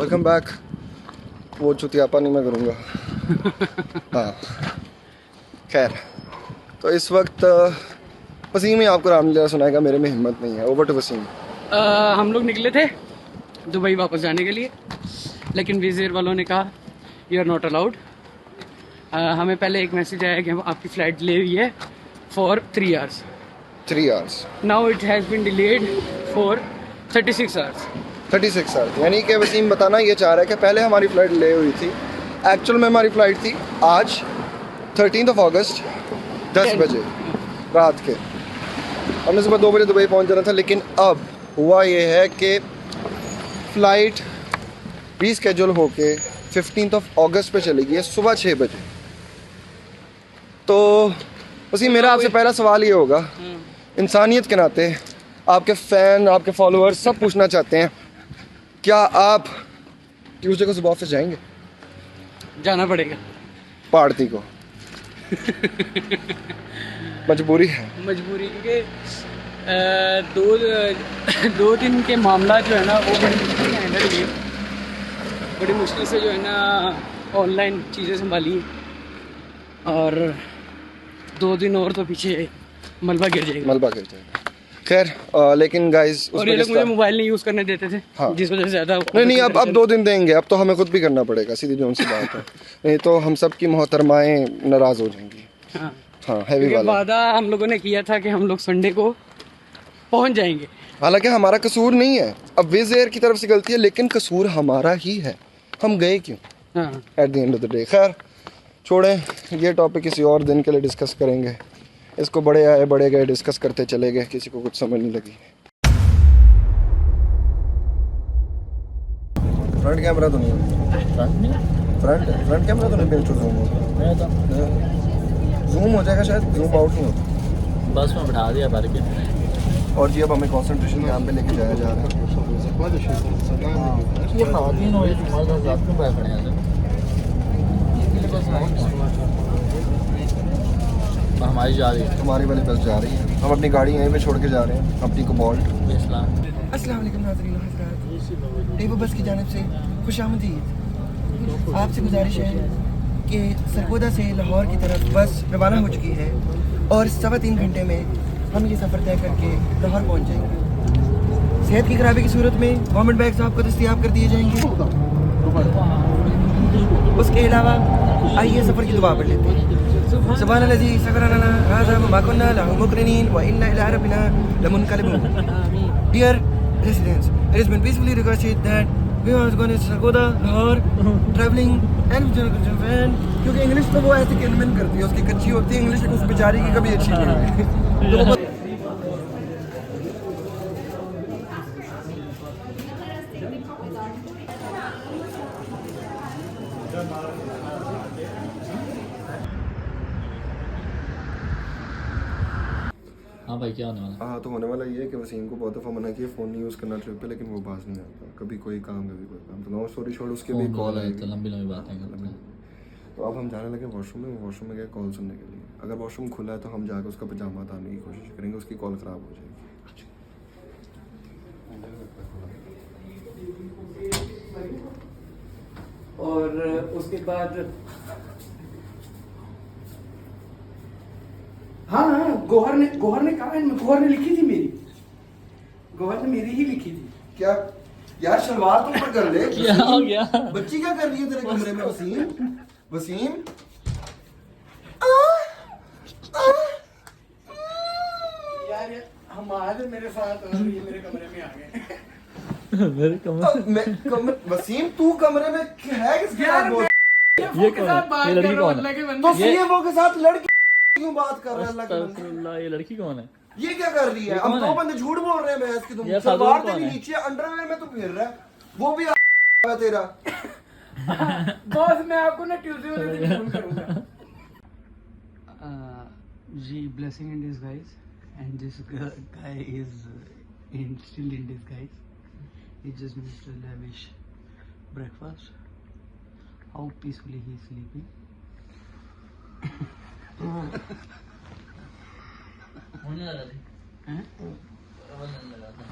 Welcome back. वो चुतियापा नहीं मैं करूँगा। हाँ खैर, तो इस वक्त वसीम ही आपको रामलीला सुनाएगा, मेरे में हिम्मत नहीं है। Over to Waseem. हम लोग निकले थे दुबई वापस जाने के लिए, लेकिन वीज़ एयर वालों ने कहा यू आर नॉट अलाउड। हमें पहले एक मैसेज आया कि आपकी फ़्लाइट डिले हुई है for 3 hours. 3 hours. Now it has been delayed for 36 hours. 36 hours, यानी कि वसीम बताना ये चाह रहा है कि पहले हमारी फ़्लाइट डिले हुई थी, एक्चुअल में हमारी फ़्लाइट थी आज 13 अगस्त 10 बजे रात के। हमने सुबह 2 बजे दुबई पहुंच जाना था, लेकिन अब हुआ ये है कि फ़्लाइट रीस्केड्यूल होके 15 अगस्त पे चली गई है सुबह 6 बजे। तो उसी मेरा आपसे पहला सवाल ये होगा, इंसानियत के नाते आपके फ़ैन, आपके फॉलोअर्स सब पूछना चाहते हैं, क्या आप ट्यूसडे को सुबह ऑफिस जाएंगे? जाना पड़ेगा, पार्टी को। मजबूरी है। मजबूरी, क्योंकि दो दिन के मामला जो है ना वो बड़ी मुश्किल से हैंडल किए, बड़ी मुश्किल से जो है ना ऑनलाइन चीज़ें संभाली, और 2 दिन और तो पीछे मलबा गिर जाएगा। खैर लेकिन गाइस, और ये लोग मुझे मोबाइल नहीं यूज़ करने देते थे। हाँ। जिस वजह से ज़्यादा नहीं, अब 2 दिन देंगे। अब तो हमें खुद भी करना पड़ेगा, सीधी जोन सी बात है। नहीं तो हम सब की मोहतरमाएँ नाराज़ हो जाएंगी। हाँ हैवी वाला वादा हम लोगों ने किया था कि हम लोग संडे को पहुंच जाएंगे। हालांकि हमारा कसूर नहीं है, अब विज़ एयर की तरफ से गलती है, लेकिन कसूर हमारा ही है। हम गए क्यों at the end of the day. खैर छोड़ें, ये टॉपिक किसी और दिन के लिए डिस्कस करेंगे। इसको बड़े आए बड़े गए डिस्कस करते चले गए, किसी को कुछ समझ नहीं लगी। फ्रंट कैमरा तो नहीं है, फ्रंट कैमरा तो नहीं, बिल्कुल जूम हो जाएगा शायद, जूम आउट नहीं होता। बस में बिठा दिया भर के। और जी अब हमें कंसंट्रेशन कैंप पे लेके जाया जा रहा है। ये खातन हो तुम्हारे साथ रात में बैठ खड़े हैं। हमारी जा रही है, तुम्हारी वाली बस जा रही है। हम अपनी गाड़ी यहीं पे छोड़ के जा रहे हैं, अपनी कोबाल्ट। अस्सलाम वालेकुम नाज़रीन व हज़रात, टेबो बस की जानिब से खुशामदीद। आपसे गुजारिश है कि सरगोदा से लाहौर की तरफ बस रवाना हो चुकी है और 3.25 घंटे में हम ये सफ़र तय करके लाहौर पहुंच जाएंगे। सेहत की खराबी की सूरत में गवर्नमेंट बैग्स आपको दस्तयाब कर दिए जाएंगे। उसके अलावा आइए सफ़र की दुआ पढ़ लेते हैं। सुभान अल्लाज़ी सखरना हाज़ा मा कुन्ना लहू मुक़रिनीन व इन्ना इला रब्बिना लमुनक़लिबून। Dear residents, it has been peacefully requested that we are going to Sargodha, Lahore, traveling and क्योंकि इंग्लिश तो वो ऐसे किलमिन करती है, उसकी कच्ची होती है इंग्लिश, उस बेचारी की कभी अच्छी नहीं होती। तो हाँ भाई क्या होने वाला? हाँ तो होने वाला ये है कि वसीम को बहुत दफ़ा मना किया फ़ोन नहीं यूज़ करना ट्रिप पे, लेकिन वो बाज नहीं आता। कभी कोई काम कभी कोई काम। तो लॉन्ग स्टोरी छोड़, उसके भी कॉल आई तो लंबी बातें करते हैं। तो अब हम जाने लगे वॉशरूम में गए कॉल सुनने के लिए। अगर वॉशरूम खुला है तो हम जाकर उसका पजामा उतारने की कोशिश करेंगे, उसकी कॉल ख़राब हो जाएगी। और उसके बाद हाँ गोहर ने कहा, गोहर ने लिखी थी मेरी, गोहर ने मेरी ही लिखी थी। क्या यार, शलवार तो ऊपर कर ले। क्या हो गया? बच्ची क्या कर रही है तेरे कमरे में? वसीम यार हम आज मेरे साथ और ये मेरे कमरे में आ गए। मेरे कमरे वसीम तू कमरे में है किसके साथ? ये कौन है? ये लड़की कौन है? तो सीएमओ के साथ लड़की क्यों बात कर रहा है? अल्लाह के बंदे, ये लड़की कौन है? ये क्या कर रही है? अब 2 बंदे झूठ बोल रहे हैं मैं इसकी। तुम ये सलवार कौन तेरी है? नीचे अंडरवेयर में तो फिर रहा है, वो भी है तेरा। बॉस मैं आपको ना ट्यूसडे वाले दिन फोन करूंगा। जी blessing in disguise, and this guy is still in disguise. He just missed a lavish breakfast. How peacefully he is sleeping. होने लगा थी हैं? होने लगा था।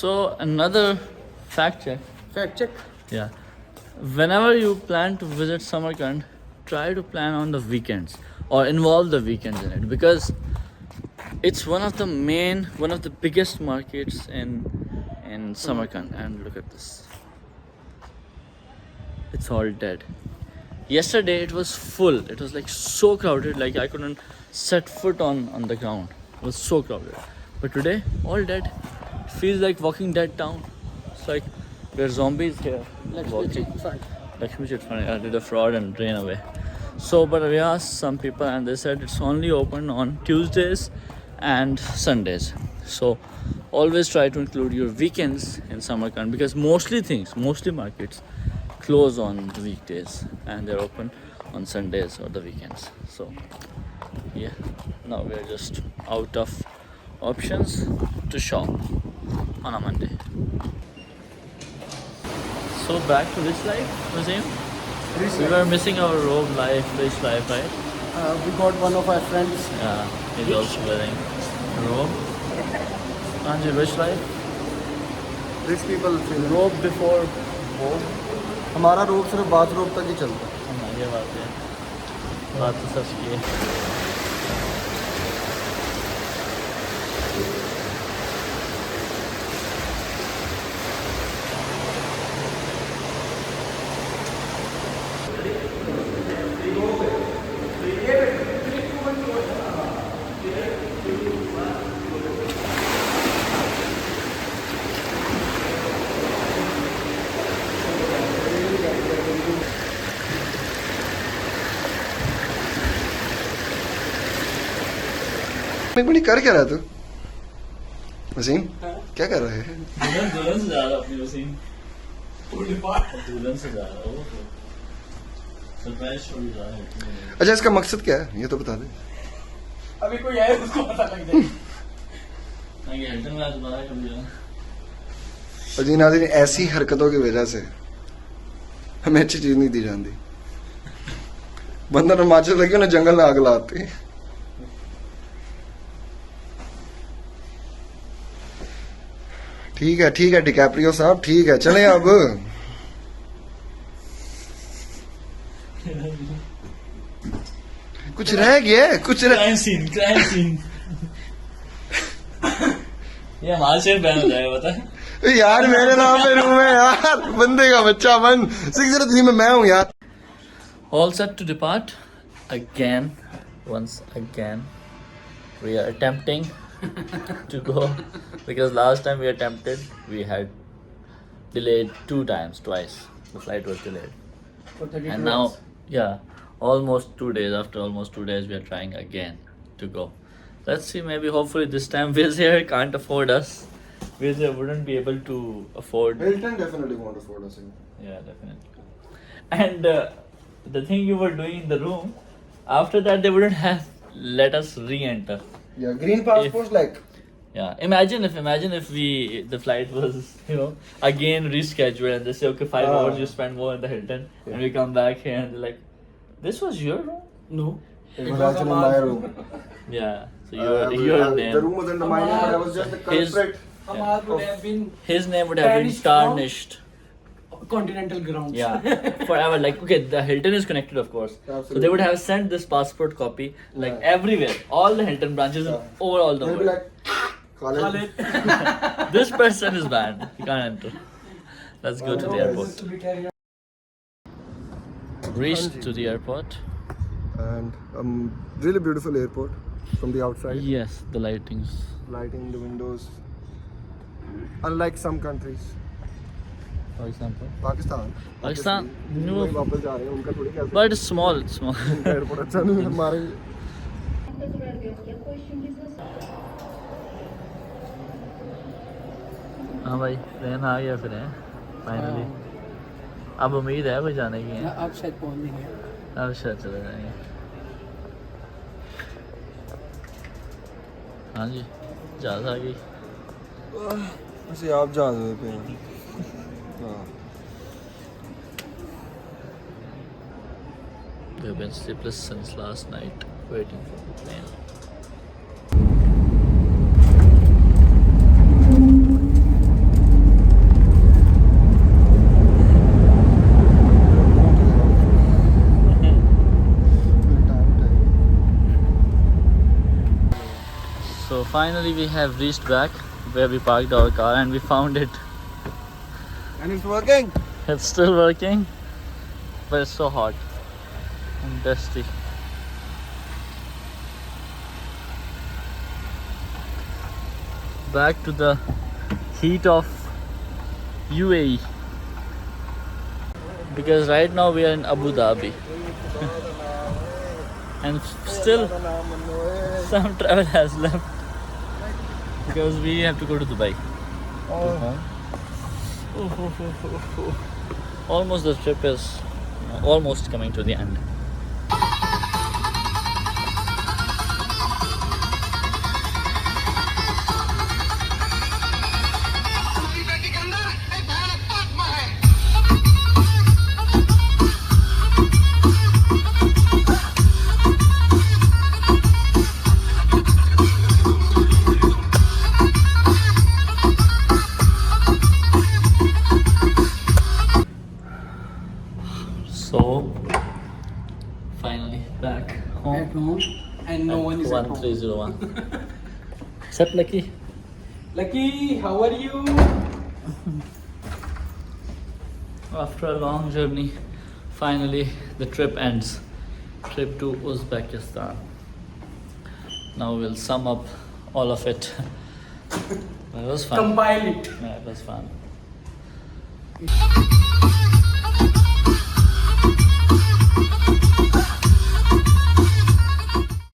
So another fact check. Fact check. Yeah. Whenever you plan to visit Samarkand, try to plan on the weekends or involve the weekends in it, because it's one of the biggest markets in Samarkand. And look at this. It's all dead. Yesterday it was full. It was like so crowded, like I couldn't set foot on the ground. It was so crowded. But today, all dead. It feels like Walking Dead town. It's like there's zombies here. Walking. Lakshmi Chit Fund did a fraud and ran away. So, but we asked some people and they said it's only open on Tuesdays and Sundays. So, always try to include your weekends in Samarkand, because mostly markets close on the weekdays and they're open on Sundays or the weekends. So, yeah, now we're just out of options to shop on a Monday. So back to Rich Life Museum. We were missing our robe life, Rich Life, right? We got one of our friends. Yeah, he's also wearing a robe. Anji, Rich Life? Rich people feel Robe before robe. हमारा रोब सिर्फ bathrobe तक ही चलता है. हाँ, ये बात है. बात तो सच की है. बड़ी कर क्या रहा तू वसीम? क्या कर रहे हैं? दुल्हन से जा रहा अपनी वसीम. दुल्हन से जा रहा वो. सरप्राइज शो जा रहा है. अच्छा, इसका मकसद क्या है ये तो बता दे. अभी कोई आए उसको पता लग जाए. आगे हिल्टन में आज बड़ा कर दिया. और जी नाज़रीन, ऐसी हरकतों की वजह से हमें अच्छी चीज नहीं दी जाती. बंदा हिमाचल लगी ना जंगल में आग लाती. ठीक है डिकैप्रियो साहब, ठीक है, चले अब. कुछ रह गया है, क्राइम सीन. ये हमारे से बैन हो जाएगा, बता. यार मेरे नाम पे रूम है यार. बंदे का बच्चा बन. 603 में मैं हूँ यार. All set to depart again. Once again, we are attempting to go, because last time we attempted, we had delayed twice. The flight was delayed, and now, almost 2 days. After almost 2 days, we are trying again to go. Let's see. Maybe, hopefully, this time Wizz Air can't afford us. Wizz Air wouldn't be able to afford. Hilton definitely won't afford us. Yeah, definitely. And the thing you were doing in the room, after that they wouldn't have let us re-enter. Yeah, green passports like. Yeah, imagine if the flight was, again rescheduled, and they say, okay, 5 hours you spend more in the Hilton, and we come back here and they're like, this was your room? No. It was actually my room. Yeah, so your name. The room was under my name, but I was just the culprit. Amar would have been His name would have been banished from tarnished. continental grounds. Yeah, forever. Like, okay, the Hilton is connected, of course. Absolutely. So they would have sent this passport copy, like, everywhere. All the Hilton branches over all the They'll be world. like, Khalid. This person is banned. He can't enter. Let's go to the airport. Reached to the airport. And really beautiful airport from the outside. Yes, the lightings. Lighting, the windows. Unlike some countries. For example. Pakistan. Pakistan, Obviously, no. वही वापस जा रहे हैं, उनका थोड़ी क्या. But it's small, it's small. Airport अच्छा नहीं है हमारे. हाँ भाई, प्लेन आ गया फिर है फाइनली. अब उम्मीद है कोई जाने की है. आप शायद पहुंच नहीं गए. अब शायद चले जाएंगे. हाँ जी, जहाज आ गई. वैसे आप जहाज पे हैं. हाँ. We've been sleepless since last night, waiting for the plane. finally we have reached back where we parked our car and we found it. And it's working. It's still working, but it's so hot and dusty. Back to the heat of UAE, because right now we are in Abu Dhabi and still some travel has left because we have to go to Dubai. Almost the trip is almost coming to the end. So finally back home. At home, and no one is at home. 1301. Except Lucky. Lucky, how are you? After a long journey, finally the trip ends. Trip to Uzbekistan. Now we'll sum up all of it. But it was fun. Compile it. Yeah, it was fun.